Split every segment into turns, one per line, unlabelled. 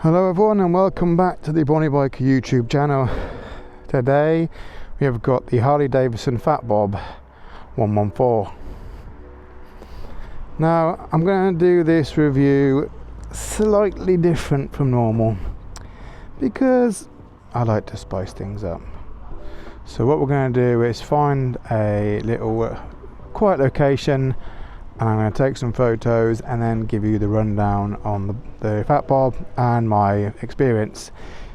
Hello everyone and welcome back to the Bonnie Biker YouTube channel. Today we have got the Harley Davidson Fat Bob 114. Now I'm going to do this review slightly different from normal because I like to spice things up. So what we're going to do is find a little quiet location and I'm going to take some photos and then give you the rundown on the Fat Bob and my experience.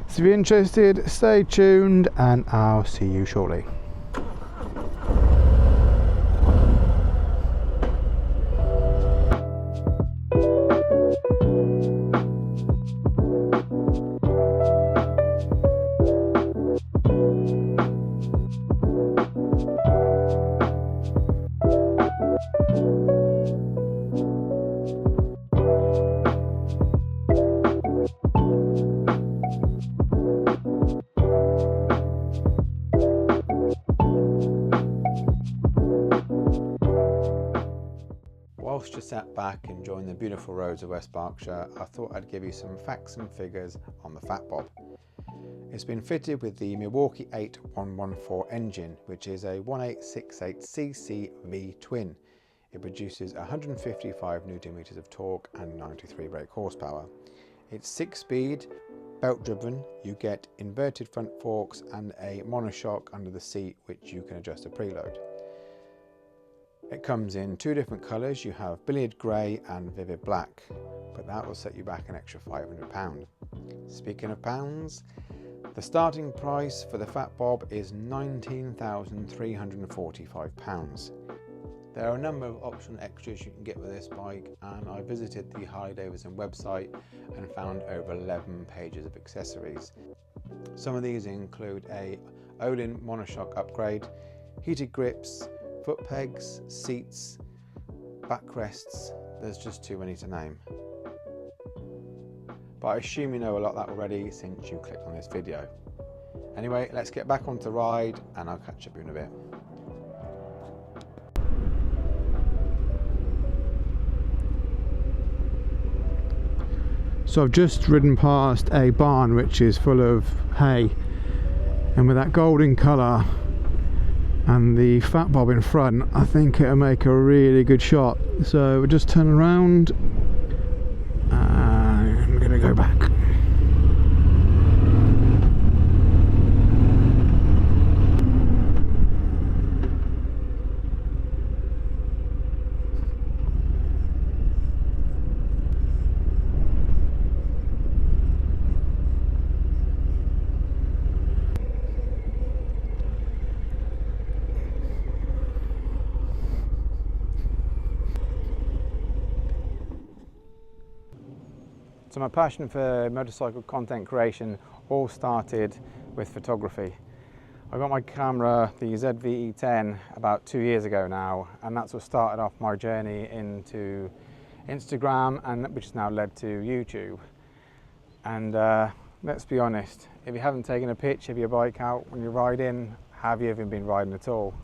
So if you're interested, stay tuned and I'll see you shortly. Whilst you sat back enjoying the beautiful roads of West Berkshire, I thought I'd give you some facts and figures on the Fat Bob. It's been fitted with the Milwaukee 8114 engine, which is a 1868cc V-twin. It produces 155 Nm of torque and 93 brake horsepower. It's 6-speed, belt driven. You get inverted front forks and a monoshock under the seat, which you can adjust to preload. It comes in two different colours. You have billiard grey and vivid black, but that will set you back an extra £500. Speaking of pounds, the starting price for the Fat Bob is £19,345. There are a number of optional extras you can get with this bike, and I visited the Harley Davidson website and found over 11 pages of accessories. Some of these include a Olin monoshock upgrade, heated grips, foot pegs, seats, backrests. There's just too many to name. But I assume you know a lot of that already since you clicked on this video. Anyway, let's get back onto the ride and I'll catch up with you in a bit. So I've just ridden past a barn which is full of hay, and with that golden colour and the Fat Bob in front, I think it'll make a really good shot. So we'll just turn around and I'm going to go back. So my passion for motorcycle content creation all started with photography. I got my camera, the ZVE 10, about 2 years ago now, and that's what started off my journey into Instagram, and which has now led to YouTube. And let's be honest, if you haven't taken a picture of your bike out when you're riding, have you even been riding at all?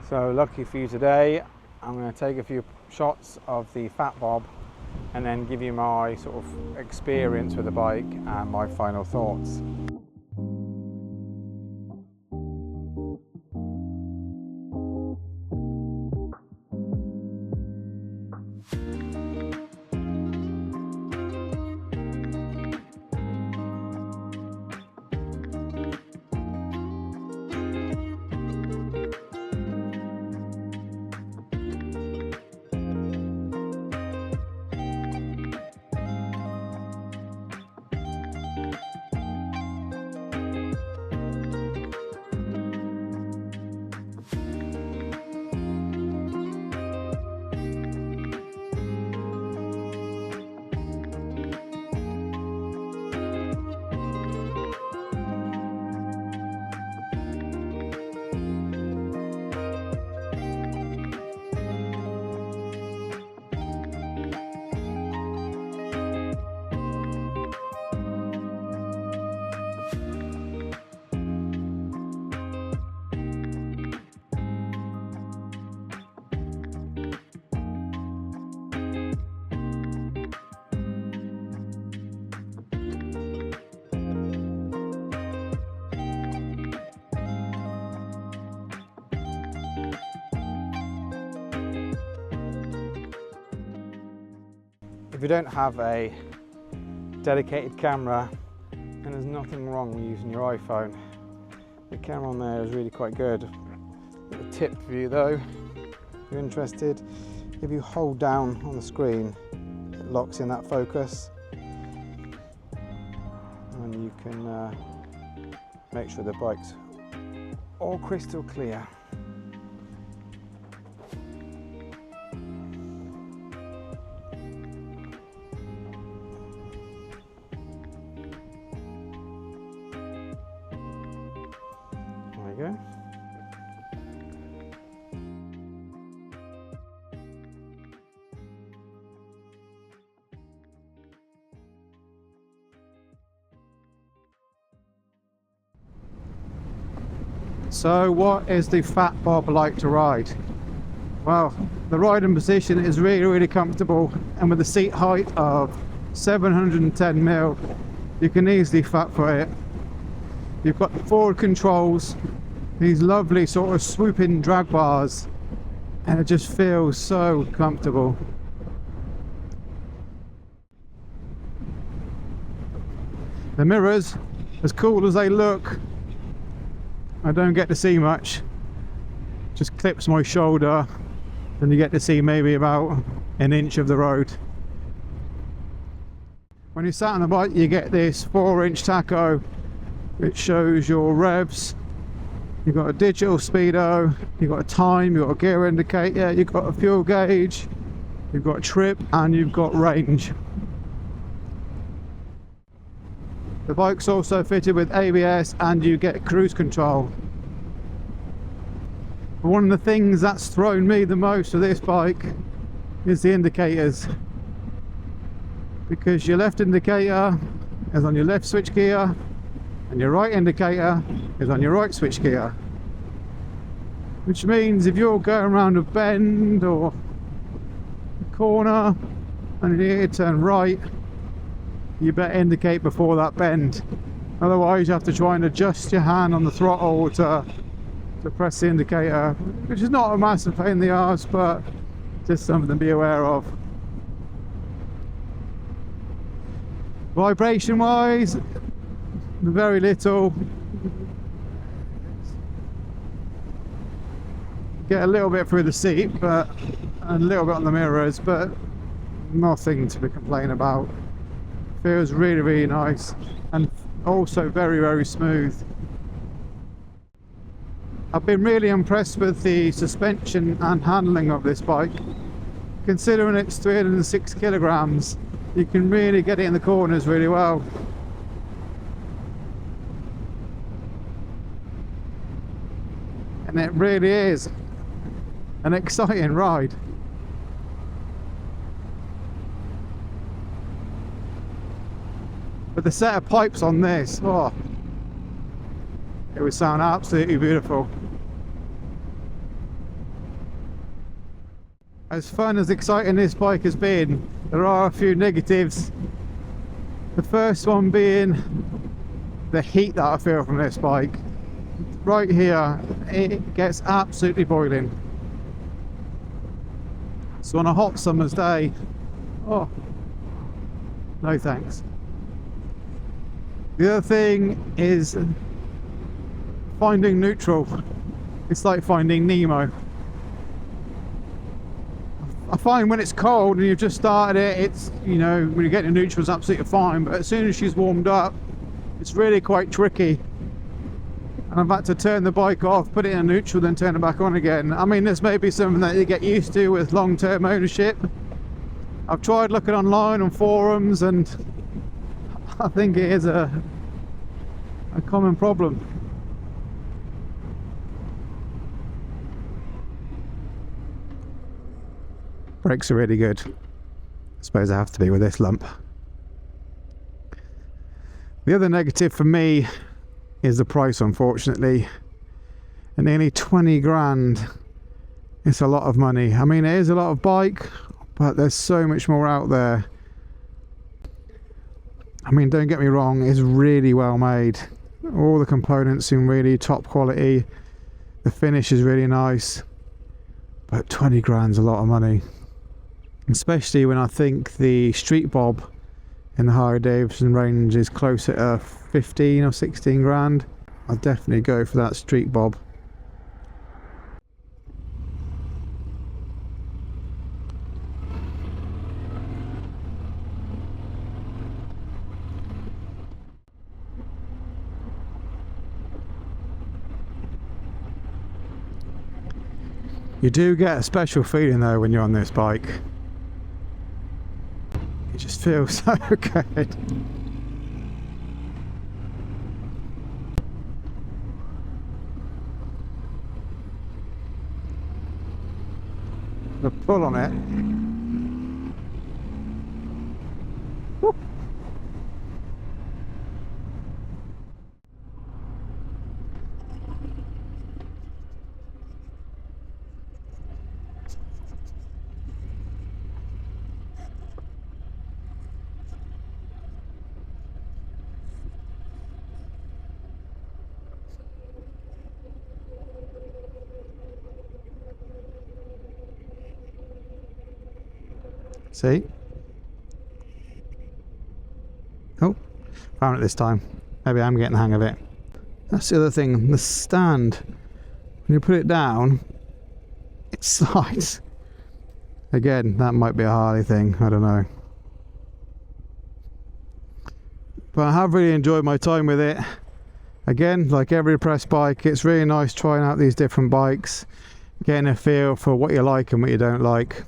So lucky for you today, I'm going to take a few shots of the Fat Bob and then give you my sort of experience with the bike and my final thoughts. If you don't have a dedicated camera, and there's nothing wrong with using your iPhone, the camera on there is really quite good. Little tip for you though, if you're interested, if you hold down on the screen, it locks in that focus, and you can make sure the bike's all crystal clear. There you go. So what is the Fat Bob like to ride? Well, the riding position is really comfortable, and with the seat height of 710mm, you can easily fat foot it. You've got the forward controls, these lovely sort of swooping drag bars, and it just feels so comfortable. The mirrors, as cool as they look, I don't get to see much. Just clips my shoulder, and you get to see maybe about an inch of the road. When you sat on the bike, you get this 4-inch tacho which shows your revs. You've got a digital speedo, you've got a time, you've got a gear indicator, you've got a fuel gauge, you've got trip, and you've got range. The bike's also fitted with ABS, and you get cruise control. But one of the things that's thrown me the most with this bike is the indicators, because your left indicator is on your left switch gear and your right indicator is on your right switch gear, which means if you're going around a bend or a corner and you need to turn right, you better indicate before that bend, otherwise you have to try and adjust your hand on the throttle to press the indicator, which is not a massive pain in the arse, but just something to be aware of. Vibration wise, very little. Get a little bit through the seat, but a little bit on the mirrors, but nothing to be complaining about. Feels really nice, and also very smooth. I've been really impressed with the suspension and handling of this bike. Considering it's 306 kilograms, you can really get it in the corners really well. And it really is an exciting ride. But the set of pipes on this, oh, it would sound absolutely beautiful. As fun as exciting this bike has been, there are a few negatives. The first one being the heat that I feel from this bike. Right here, it gets absolutely boiling. So on a hot summer's day, oh, no thanks. The other thing is finding neutral. It's like finding Nemo. I find when it's cold and you've just started it, it's, you know, when you get to neutral, it's absolutely fine, but as soon as she's warmed up, it's really quite tricky. And I've had to turn the bike off, put it in neutral, then turn it back on again. I mean, this may be something that you get used to with long-term ownership. I've tried looking online on forums, and I think it is a common problem. Brakes are really good. I suppose I have to be with this lump. The other negative for me is the price, unfortunately. At nearly 20 grand, it's a lot of money. I mean, it is a lot of bike, but there's so much more out there. I mean, don't get me wrong, it's really well made. All the components seem really top quality. The finish is really nice, but 20 grand's a lot of money. especially when I think the Street Bob in the Harley Davidson range is closer to 15 or 16 grand. I'll definitely go for that Street Bob. You do get a special feeling though when you're on this bike. It just feels so good. The pull on it. Woo. See? Oh, found it this time. Maybe I'm getting the hang of it. That's the other thing, the stand. When you put it down, it slides. Again, that might be a Harley thing, I don't know. But I have really enjoyed my time with it. Again, like every press bike, it's really nice trying out these different bikes, getting a feel for what you like and what you don't like.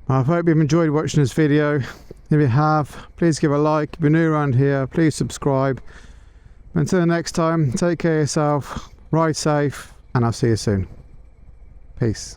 I hope you've enjoyed watching this video. If you have, please give a like. If you're new around here, please subscribe. Until next time, take care of yourself, ride safe, and I'll see you soon. Peace.